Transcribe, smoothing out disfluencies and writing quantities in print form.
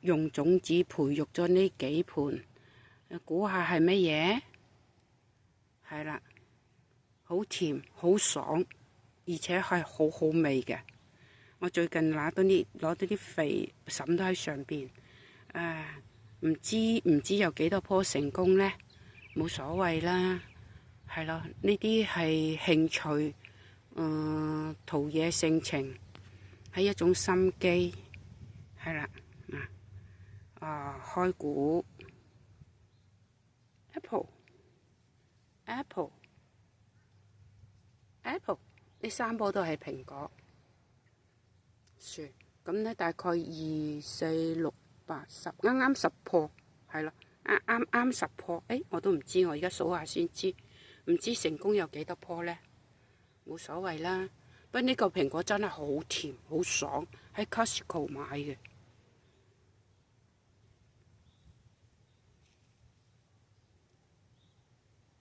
用種子培育咗呢幾盆，估下係乜嘢？係啦，好甜好爽，而且係好好味嘅。我最近攞到啲肥抌咗喺上邊，唔知有幾多棵成功呢？冇所謂啦，係咯，呢啲係興趣，陶冶性情，係一種心機，係啦，開估 Apple，呢三棵都係蘋果樹，咁呢大概2、4、6、8、10，啱啱10棵，係咯，啱10棵，我都唔知，我而家數下先知，唔知成功有幾多棵呢？冇所謂啦，不過呢個蘋果真係好甜好爽，喺 Costco 買嘅。